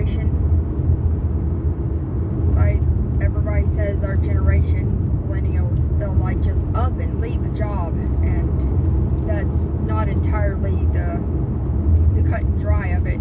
generation. Like, everybody says our generation, millennials, they'll like just up and leave a job, and that's not entirely the cut and dry of it.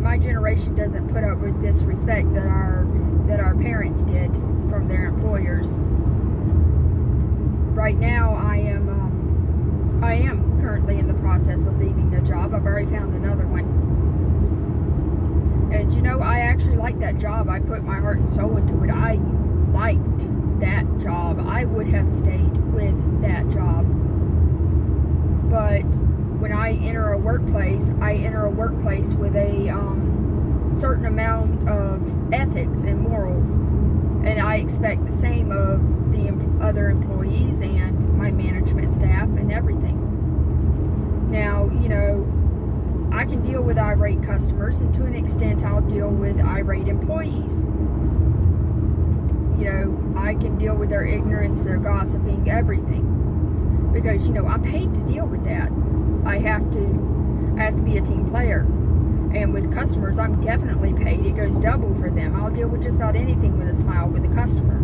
My generation doesn't put up with disrespect that our parents did from their employers. Right now, I am currently in the process of leaving a job. I've already found another one. And you know, I actually like that job. I put my heart and soul into it. I liked that job. I would have stayed with that job. But when I enter a workplace with a certain amount of ethics and morals. And I expect the same of the other employees and my management staff and everything. Now, you know, I can deal with irate customers, and to an extent I'll deal with irate employees. You know, I can deal with their ignorance, their gossiping, everything. Because, you know, I'm paid to deal with that. I have to be a team player. And with customers, I'm definitely paid. It goes double for them. I'll deal with just about anything with a smile with a customer.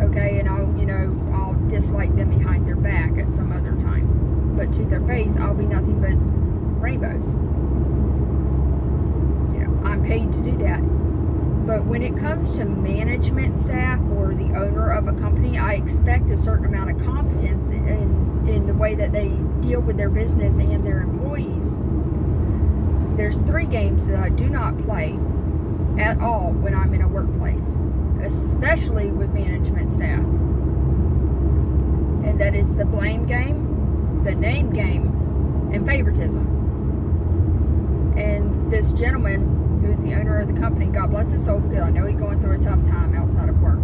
Okay, and I'll dislike them behind their back at some other time. But to their face, I'll be nothing but rainbows. You know, I'm paid to do that. But when it comes to management staff or the owner of a company, I expect a certain amount of competence in the way that they deal with their business and their employees. There's 3 games that I do not play at all when I'm in a workplace, especially with management staff. And that is the blame game, the name game, and favoritism. And this gentleman, who's the owner of the company, God bless his soul, because I know he's going through a tough time outside of work.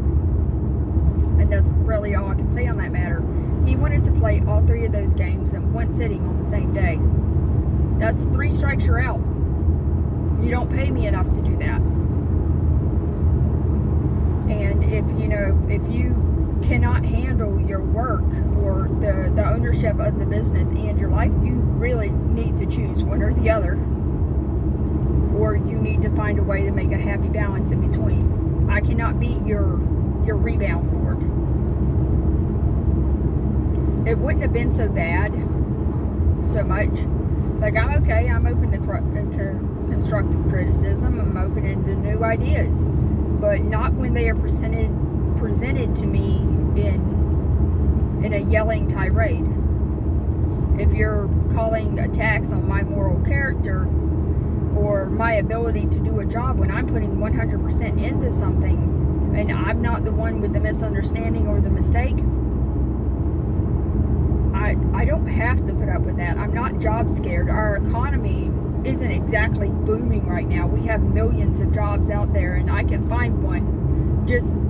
And that's really all I can say on that matter. He wanted to play all 3 of those games in one sitting on the same day. That's 3 strikes, you're out. You don't pay me enough to do that. And if you cannot handle your work or the ownership of the business and your life, you really need to choose one or the other. Or you need to find a way to make a happy balance in between. I cannot be your rebound board. It wouldn't have been so bad so much. Like, I'm okay. I'm open to constructive criticism. I'm open to new ideas, but not when they are presented to me in a yelling tirade. If you're calling attacks on my moral character or my ability to do a job when I'm putting 100% into something, and I'm not the one with the misunderstanding or the mistake, I don't have to put up with that. I'm not job scared. Our economy isn't exactly booming right now. We have millions of jobs out there, and I can find one.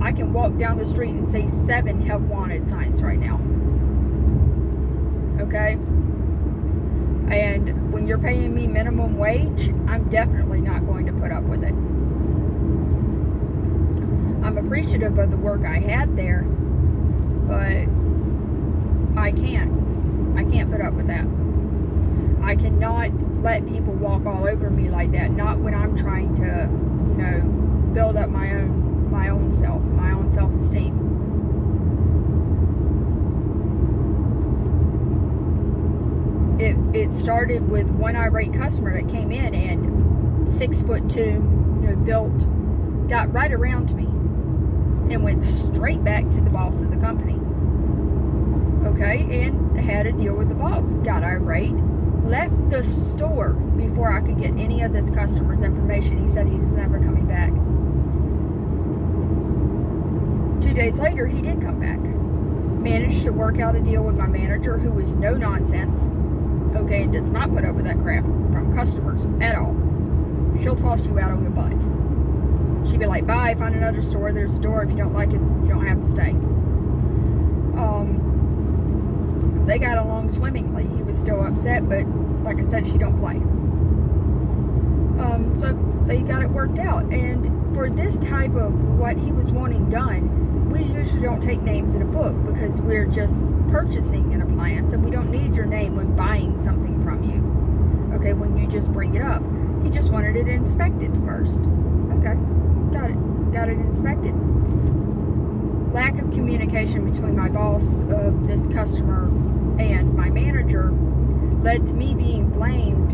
I can walk down the street and say 7 help wanted signs right now. Okay? And when you're paying me minimum wage, I'm definitely not going to put up with it. I'm appreciative of the work I had there, but I can't put up with that. I cannot let people walk all over me like that. Not when I'm trying to, build up my own self, my own self-esteem. It started with one irate customer that came in and 6'2", built, got right around to me and went straight back to the boss of the company. Okay, and had a deal with the boss. Got irate, left the store before I could get any of this customer's information. He said he was never coming back. 2 days later, he did come back. Managed to work out a deal with my manager, who is no nonsense. Okay, and does not put up with that crap from customers at all. She'll toss you out on your butt. She'd be like, bye, find another store. There's a door. If you don't like it, you don't have to stay. They got along swimmingly. He was still upset, but like I said, she don't play. So they got it worked out. And for this type of what he was wanting done, we usually don't take names in a book because we're just purchasing an appliance and we don't need your name when buying something from you. Okay, when you just bring it up. He just wanted it inspected first. Okay, got it inspected. Lack of communication between my boss of this customer and my manager led to me being blamed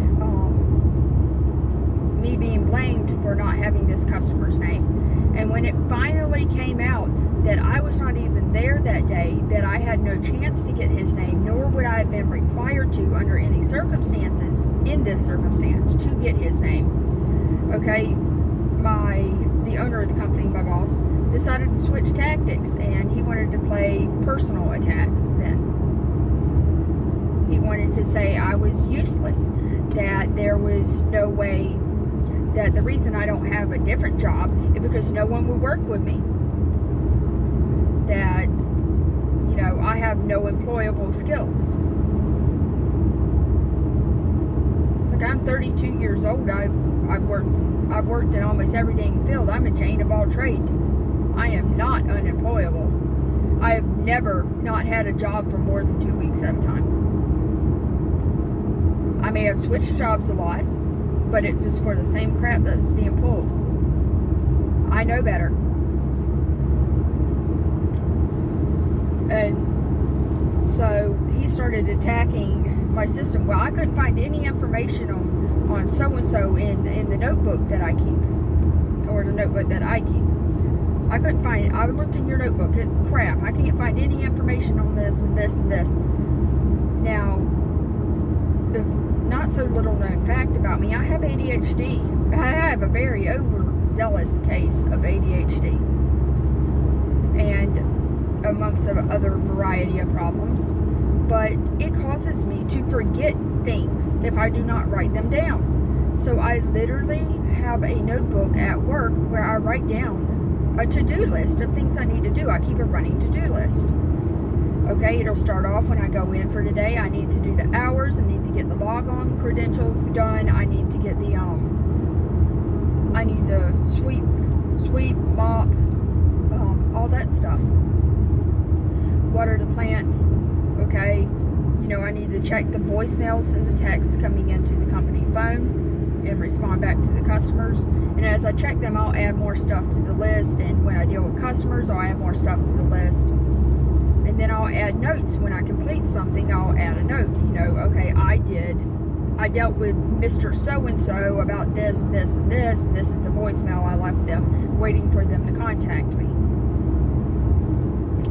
for not having this customer's name. And when it finally came out that I was not even there that day, that I had no chance to get his name, nor would I have been required to under any circumstances in this circumstance to get his name. Okay, the owner of the company, my boss, decided to switch tactics, and he wanted to play personal attacks then. He wanted to say I was useless, that there was no way, that the reason I don't have a different job is because no one would work with me. That, I have no employable skills. It's like, I'm 32 years old. I've worked in almost every dang field. I'm a Jane of all trades. I am not unemployable. I have never not had a job for more than 2 weeks at a time. I may have switched jobs a lot, but it was for the same crap that was being pulled. I know better. And so he started attacking my system. Well, I couldn't find any information on so-and-so in the notebook that I keep, or the notebook that I keep. I couldn't find it. I looked in your notebook. It's crap. I can't find any information on this and this and this. Now, the not so little known fact about me, I have ADHD. I have a very overzealous case of ADHD. And amongst other variety of problems. But it causes me to forget things if I do not write them down. So I literally have a notebook at work where I write down a to-do list of things I need to do. I keep a running to-do list. Okay, it'll start off when I go in for today. I need to do the hours. I need to get the log-on credentials done. I need to get the sweep, mop, all that stuff. Water the plants. Okay, I need to check the voicemails and the texts coming into the company phone and respond back to the customers. And as I check them, I'll add more stuff to the list. And when I deal with customers, I'll add more stuff to the list. And then I'll add notes. When I complete something, I'll add a note. Okay, I dealt with Mr. So-and-so about this, this, and this. This is the voicemail I left them, waiting for them to contact me.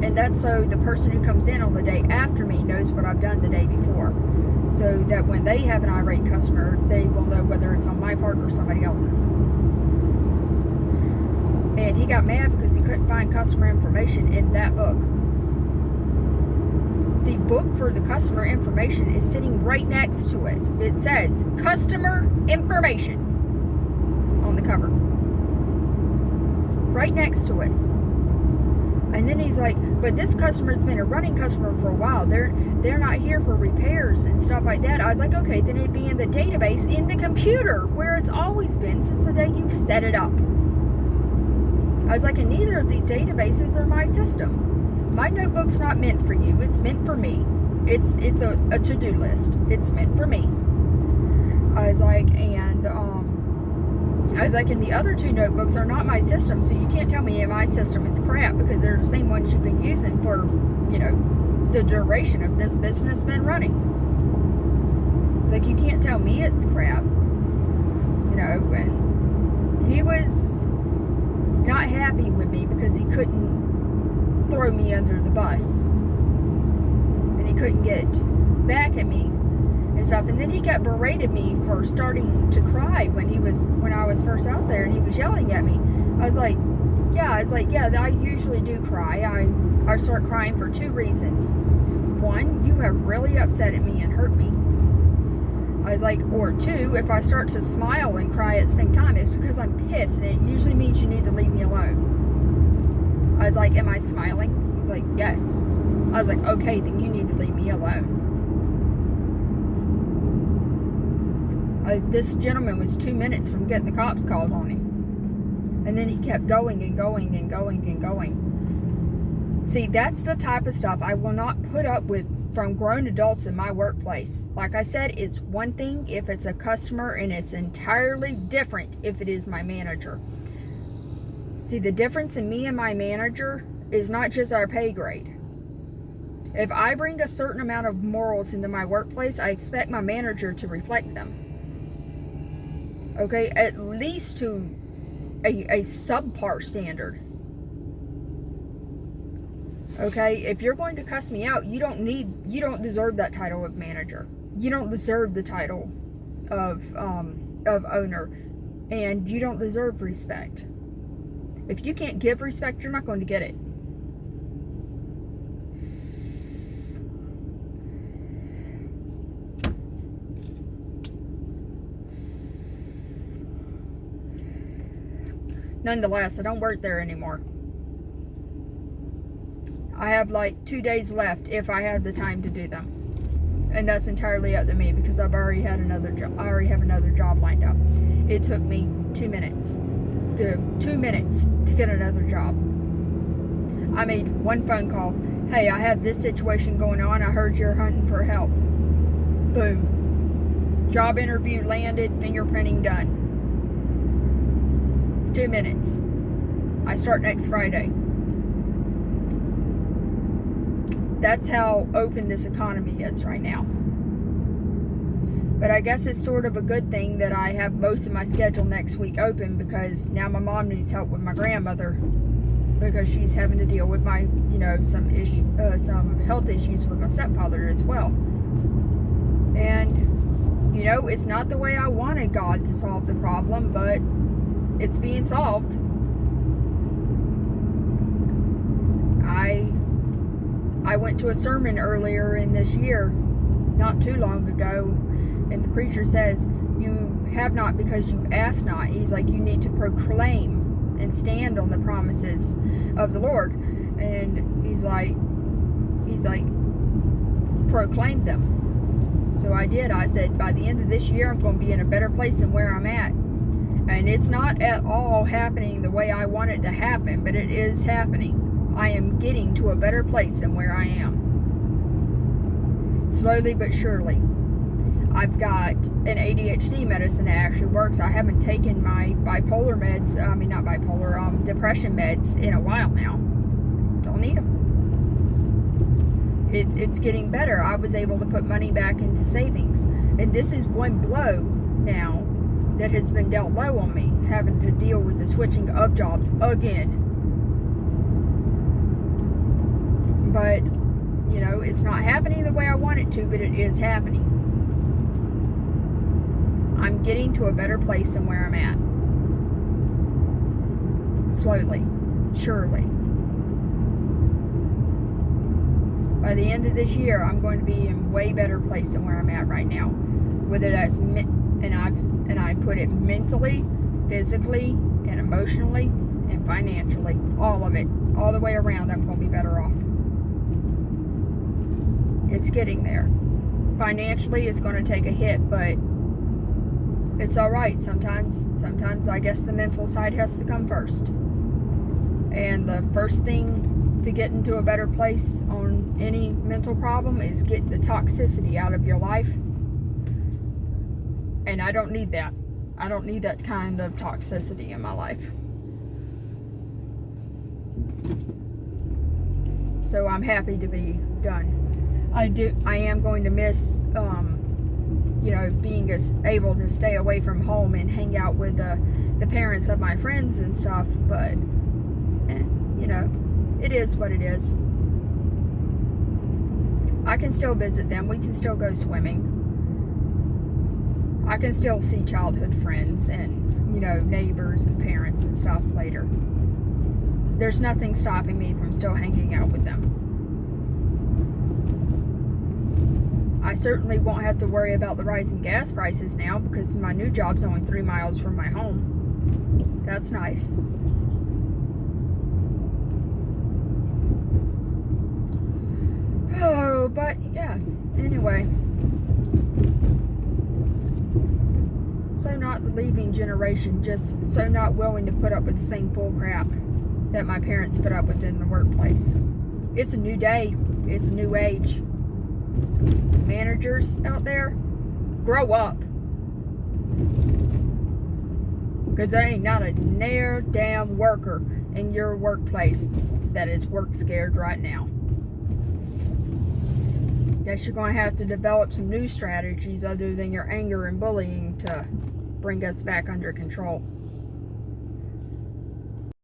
And that's so the person who comes in on the day after me knows what I've done the day before. So that when they have an irate customer, they will know whether it's on my part or somebody else's. And he got mad because he couldn't find customer information in that book. The book for the customer information is sitting right next to it. It says customer information on the cover. Right next to it. And then he's like, but this customer's been a running customer for a while. They're not here for repairs and stuff like that. I was like, okay, then it'd be in the database in the computer where it's always been since the day you've set it up. I was like, and neither of these databases are my system. My notebook's not meant for you. It's meant for me. It's a to-do list. It's meant for me. I was like, and the other two notebooks are not my system, so you can't tell me my system is crap because they're the same ones you've been using for, the duration of this business been running. It's like, you can't tell me it's crap. And he was not happy with me because he couldn't throw me under the bus. And he couldn't get back at me and stuff. And then he kept berating me for starting to cry when I was first out there, and he was yelling at me. I was like, yeah, I usually do cry. I start crying for two reasons. One, you have really upset at me and hurt me. I was like, or two, if I start to smile and cry at the same time, it's because I'm pissed, and it usually means you need to leave me alone. I was like, am I smiling? He's like, yes. I was like, okay, then you need to leave me alone. This gentleman was 2 minutes from getting the cops called on him. And then he kept going and going and going and going. See, that's the type of stuff I will not put up with from grown adults in my workplace. Like I said, it's one thing if it's a customer, and it's entirely different if it is my manager. See, the difference in me and my manager is not just our pay grade. If I bring a certain amount of morals into my workplace, I expect my manager to reflect them. Okay, at least to a subpar standard. Okay, if you're going to cuss me out, you don't deserve that title of manager. You don't deserve the title of owner, and you don't deserve respect. If you can't give respect, you're not going to get it. Nonetheless, I don't work there anymore. I have like 2 days left if I have the time to do them, and that's entirely up to me because I've already had another job. I already have another job lined up. It took me 2 minutes to get another job. I made one phone call. Hey, I have this situation going on. I heard you're hunting for help. Boom. Job interview landed. Fingerprinting done. 2 minutes. I start next Friday. That's how open this economy is right now. But I guess it's sort of a good thing that I have most of my schedule next week open, because now my mom needs help with my grandmother because she's having to deal with my, some health issues with my stepfather as well. And, it's not the way I wanted God to solve the problem, but it's being solved. I went to a sermon earlier in this year, not too long ago, and the preacher says, you have not because you ask not. He's like, you need to proclaim and stand on the promises of the Lord. And he's like, proclaim them. So I did. I said, by the end of this year, I'm going to be in a better place than where I'm at. And it's not at all happening the way I want it to happen, but it is happening. I am getting to a better place than where I am. Slowly but surely. I've got an ADHD medicine that actually works. I haven't taken my depression meds in a while now. Don't need them. It's getting better. I was able to put money back into savings. And this is one blow now that has been dealt low on me, having to deal with the switching of jobs again. But, it's not happening the way I want it to, but it is happening. I'm getting to a better place than where I'm at. Slowly, surely. By the end of this year, I'm going to be in a way better place than where I'm at right now. Whether that's, and I put it mentally, physically, and emotionally, and financially. All of it. All the way around, I'm going to be better off. It's getting there. Financially, it's going to take a hit, but it's all right. Sometimes I guess the mental side has to come first. And the first thing to get into a better place on any mental problem is get the toxicity out of your life. And I don't need that. I don't need that kind of toxicity in my life. So I'm happy to be done. I am going to miss, being able to stay away from home and hang out with the parents of my friends and stuff. But, it is what it is. I can still visit them. We can still go swimming. I can still see childhood friends and, neighbors and parents and stuff later. There's nothing stopping me from still hanging out with them. I certainly won't have to worry about the rising gas prices now because my new job's only 3 miles from my home. That's nice. Oh, but yeah, anyway. So not the leaving generation, just so not willing to put up with the same bull crap that my parents put up with in the workplace. It's a new day. It's a new age. managers out there, grow up. Because there ain't not a near damn worker in your workplace that is work scared right now. Guess you're going to have to develop some new strategies other than your anger and bullying to bring us back under control.